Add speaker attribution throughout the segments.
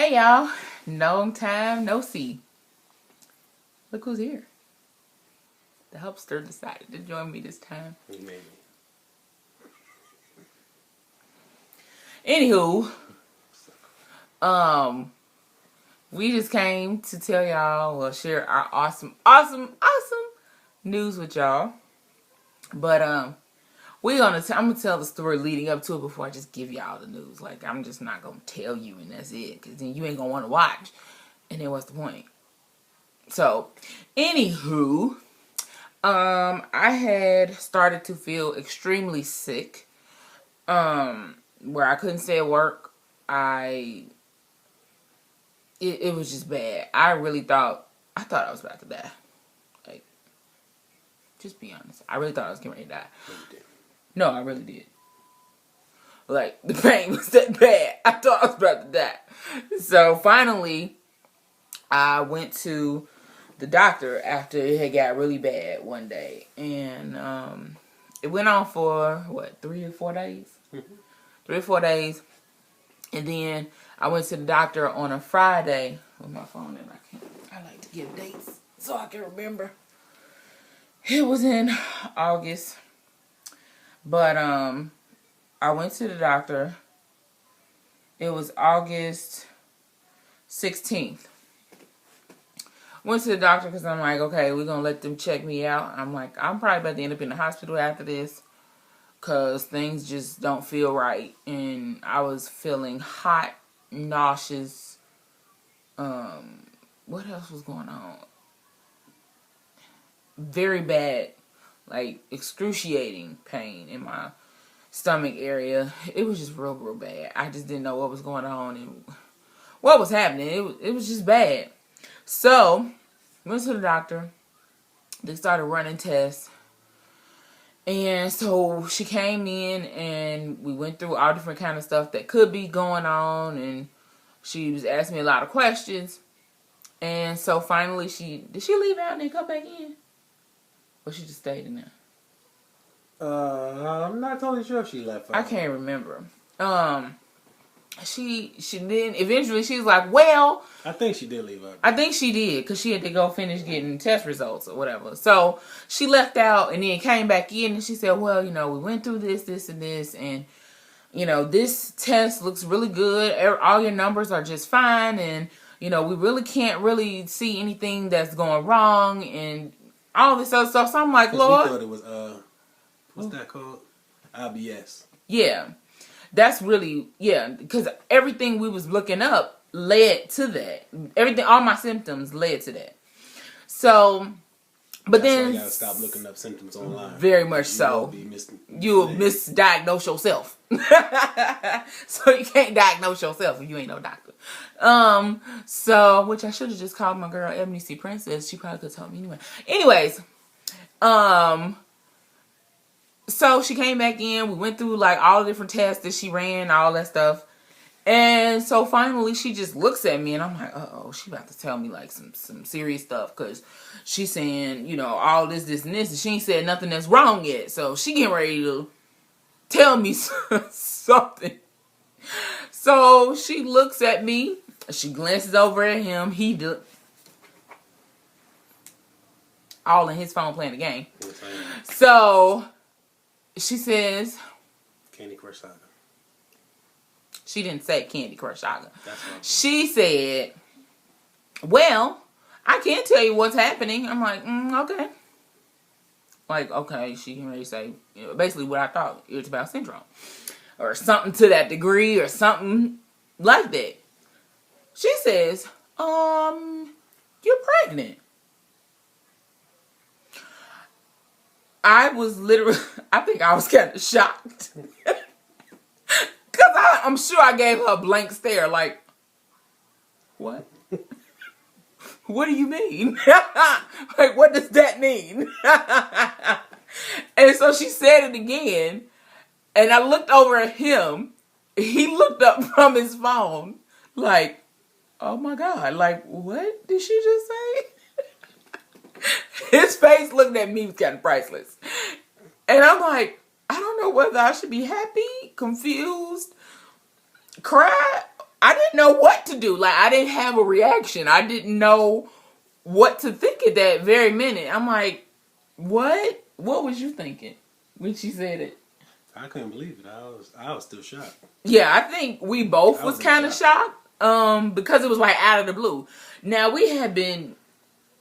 Speaker 1: Hey y'all, long time no see. Look who's here. The helpster decided to join me this time.
Speaker 2: Maybe.
Speaker 1: Anywho, we just came to tell y'all, well, share our awesome news with y'all. But I'm gonna tell the story leading up to it before I just give y'all the news. Like, I'm just not gonna tell you and that's it, because then you ain't gonna want to watch. And then what's the point? So, anywho, I had started to feel extremely sick, where I couldn't stay at work. It was just bad. I thought I was about to die. Like, just be honest. I really thought I was getting ready to die. No, I really did. Like, the pain was that bad. I thought I was about to die. So, finally, I went to the doctor after it had got really bad one day. And it went on for, 3 or 4 days? Mm-hmm. 3 or 4 days. And then I went to the doctor on a Friday with my phone, and I like to give dates so I can remember. It was in August. But I went to the doctor. It was August 16th. Went to the doctor because I'm like, okay, we're going to let them check me out. I'm like, I'm probably about to end up in the hospital after this because things just don't feel right. And I was feeling hot, nauseous. What else was going on? Very bad, like excruciating pain in my stomach area. It was just real bad. I just didn't know what was going on and what was happening. It was just bad. So, went to the doctor. They started running tests. And so she came in and we went through all different kind of stuff that could be going on. And she was asking me a lot of questions. And so finally did she leave out and then come back in? Or she just stayed in there?
Speaker 2: I'm not totally sure if she left out.
Speaker 1: I can't remember. She didn't. Eventually, she was like, well...
Speaker 2: I think she did leave out.
Speaker 1: I think she did, because she had to go finish getting test results or whatever. So, she left out and then came back in and she said, well, we went through this, and this, and, this test looks really good. All your numbers are just fine, and, we really can't really see anything that's going wrong, and all this other stuff. So, I'm like, Lord...
Speaker 2: We thought it was, what's that called? IBS.
Speaker 1: Yeah. That's really, because everything we was looking up led to that. All my symptoms led to that. So, but
Speaker 2: That's
Speaker 1: then...
Speaker 2: why you gotta stop looking up symptoms online.
Speaker 1: Very much so. You'll misdiagnose yourself. So you can't diagnose yourself if you ain't no doctor. So, which I should have just called my girl Ebony C. Princess. She probably could have told me anyway. Anyways, so she came back in. We went through like all the different tests that she ran, all that stuff. And so finally she just looks at me and I'm like, uh-oh, she about to tell me like some serious stuff. Because she's saying, all this, and this. And she ain't said nothing that's wrong yet. So she getting ready to tell me something. So she looks at me. She glances over at him. All in his phone playing the game. So... she says...
Speaker 2: Candy Crush Saga.
Speaker 1: She didn't say Candy Crush Saga.
Speaker 2: That's right.
Speaker 1: She said, well, I can't tell you what's happening. I'm like, okay. Like, okay, she can really say, basically what I thought, irritable bowel syndrome. Or something to that degree, or something like that. She says, you're pregnant. I was literally, I think I was kind of shocked. Because I'm sure I gave her a blank stare, like, what? What do you mean? Like, what does that mean? And so she said it again, and I looked over at him. He looked up from his phone, like, oh my God, like, what did she just say? His face looking at me was kind of priceless. And I'm like, I don't know whether I should be happy, confused, cry. I didn't know what to do. Like, I didn't have a reaction. I didn't know what to think at that very minute. I'm like, what? What was you thinking when she said it?
Speaker 2: I couldn't believe it. I was still shocked.
Speaker 1: Yeah, I think we both was kind of shocked. Because it was like out of the blue. Now, we had been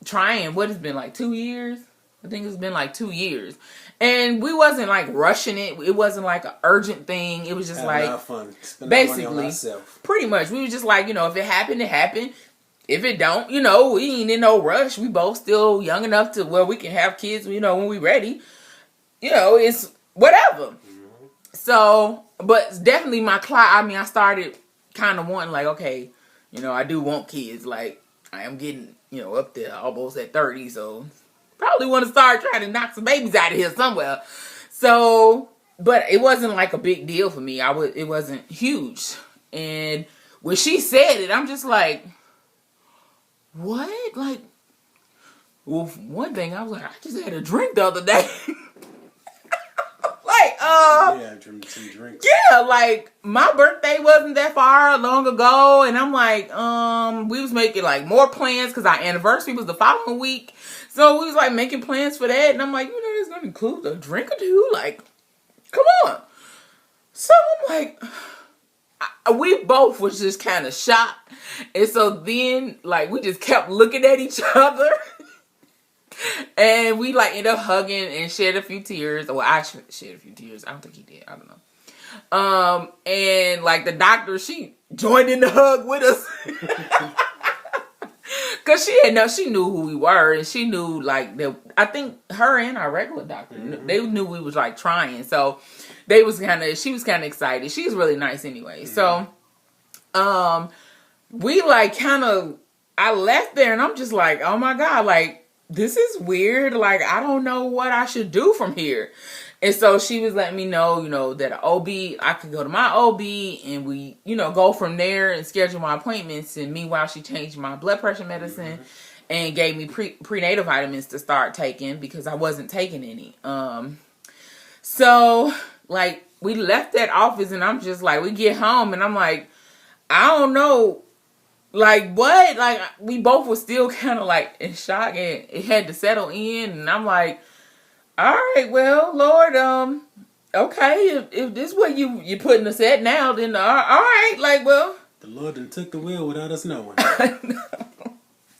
Speaker 1: trying, what has been like 2 years? I think it's been like 2 years. And we wasn't like rushing it. It wasn't like an urgent thing. It was just like,
Speaker 2: a lot of fun.
Speaker 1: basically, pretty much. We was just like, if it happened, it happened. If it don't, we ain't in no rush. We both still young enough to where we can have kids, when we ready. It's whatever. Mm-hmm. So, but it's definitely my I started kind of wanting like, okay, I do want kids. Like, I am getting, up there almost at 30. So, probably want to start trying to knock some babies out of here somewhere. So, but it wasn't like a big deal for me. It wasn't huge. And when she said it, I'm just like, what? Like, well, one thing, I was like, I just had a drink the other day.
Speaker 2: Yeah, drink some drinks.
Speaker 1: Yeah, like, my birthday wasn't that far long ago, and I'm like, we was making, like, more plans, because our anniversary was the following week, so we was, like, making plans for that, and I'm like, it's gonna include a drink or two, like, come on. So, I'm like, we both was just kind of shocked, and so then, like, we just kept looking at each other. And we like ended up hugging and shared a few tears. Well, I shared a few tears. I don't think he did. I don't know. And like the doctor, she joined in the hug with us. Cause she knew who we were, and she knew like that. I think her and our regular doctor, they knew we was like trying. So she was kind of excited. She's really nice anyway. So, we like I left there and I'm just like, oh my God, like, this is weird. Like, I don't know what I should do from here. And so she was letting me know, that an OB, I could go to my OB and we, go from there and schedule my appointments. And meanwhile, she changed my blood pressure medicine and gave me prenatal vitamins to start taking because I wasn't taking any. So, like, we left that office and I'm just like, we get home and I'm like, I don't know. Like, what? Like, we both were still kind of, like, in shock, and it had to settle in, and I'm like, all right, well, Lord, okay, if this is what you're putting us at now, then, all right, like, well.
Speaker 2: The Lord done took the wheel without us knowing.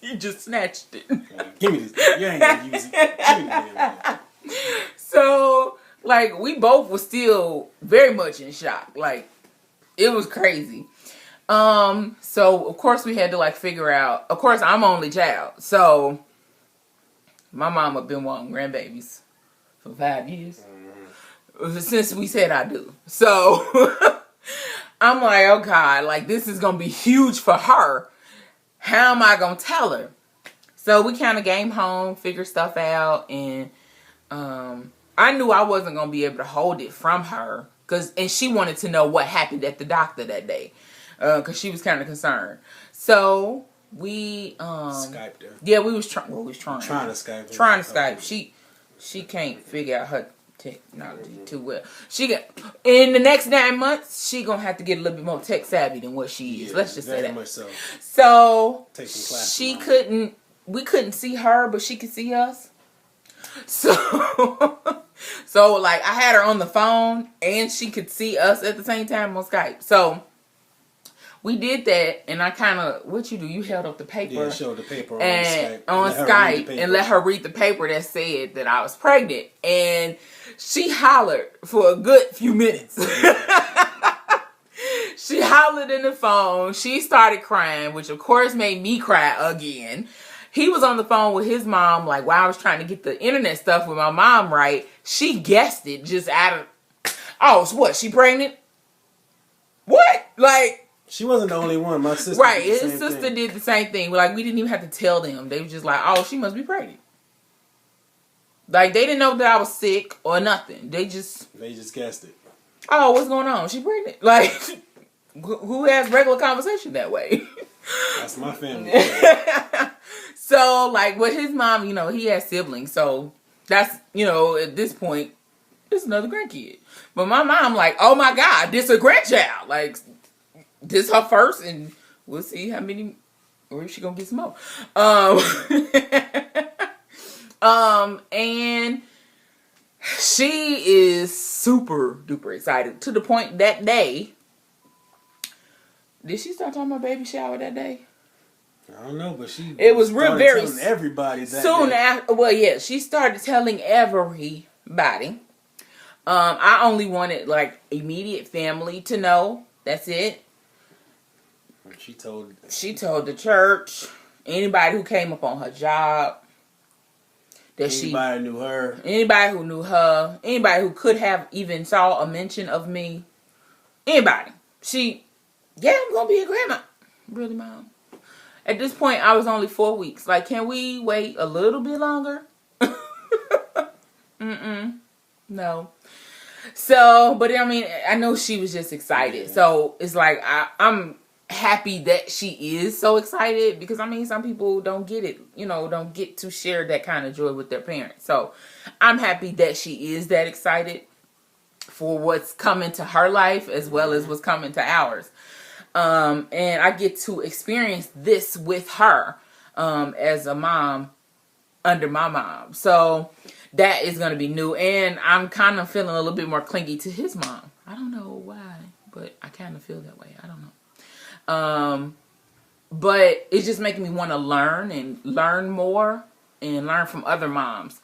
Speaker 1: You just snatched it.
Speaker 2: Give me this. You ain't gonna use it. Give me the
Speaker 1: So, like, we both were still very much in shock. Like, it was crazy. So of course we had to like figure out, of course I'm only child. So my mama been wanting grandbabies for 5 years. Since we said I do. So I'm like, oh God, like this is going to be huge for her. How am I going to tell her? So we kind of came home, figured stuff out. And, I knew I wasn't going to be able to hold it from her. And she wanted to know what happened at the doctor that day. Because she was kind of concerned. So we
Speaker 2: Skyped her.
Speaker 1: Yeah, we was trying to Skype. Trying to Skype. She can't figure out her technology too well. In the next 9 months, she gonna have to get a little bit more tech savvy than what she is.
Speaker 2: Yeah,
Speaker 1: let's just say that.
Speaker 2: Much so.
Speaker 1: So
Speaker 2: She
Speaker 1: we couldn't see her, but she could see us. So so like I had her on the phone and she could see us at the same time on Skype. So we did that, and I kind of, what you do, you held up the paper.
Speaker 2: Yeah, showed the paper
Speaker 1: on Skype and let her read the paper that said that I was pregnant. And she hollered for a good few minutes. She hollered in the phone. She started crying, which of course made me cry again. He was on the phone with his mom, like while I was trying to get the internet stuff with my mom right. She guessed it just out of, oh, so what, she pregnant? What? Like,
Speaker 2: she wasn't the only one. My sister
Speaker 1: right, his sister did the same thing. Like, we didn't even have to tell them. They were just like, oh, she must be pregnant. Like, they didn't know that I was sick or nothing. They just guessed it. Oh, what's going on? She pregnant? Like, who has regular conversation that way?
Speaker 2: That's my family.
Speaker 1: So, like, with his mom, he has siblings. So, that's, at this point, it's another grandkid. But my mom, like, oh my God, this a grandchild. Like, this her first, and we'll see how many, or if she gonna get some more. And she is super duper excited to the point that day. Did she start talking about baby shower that day?
Speaker 2: I don't know, but
Speaker 1: it was real very
Speaker 2: telling everybody that
Speaker 1: soon
Speaker 2: day.
Speaker 1: After. Well, yeah, she started telling everybody. I only wanted like immediate family to know. That's it.
Speaker 2: She told
Speaker 1: the church, anybody who came up on her job, that
Speaker 2: anybody knew her,
Speaker 1: anybody who knew her, anybody who could have even saw a mention of me, anybody. I'm gonna be a grandma. Really, Mom? At this point, I was only 4 weeks. Like, can we wait a little bit longer? No. So, but I mean, I know she was just excited. Yeah. So it's like I'm happy that she is so excited, because I mean, some people don't get it, don't get to share that kind of joy with their parents. So I'm happy that she is that excited for what's coming to her life as well as what's coming to ours. And I get to experience this with her as a mom under my mom. So that is going to be new. And I'm kind of feeling a little bit more clingy to his mom. I don't know why, but I kind of feel that way. I don't know. But it's just making me want to learn more and learn from other moms.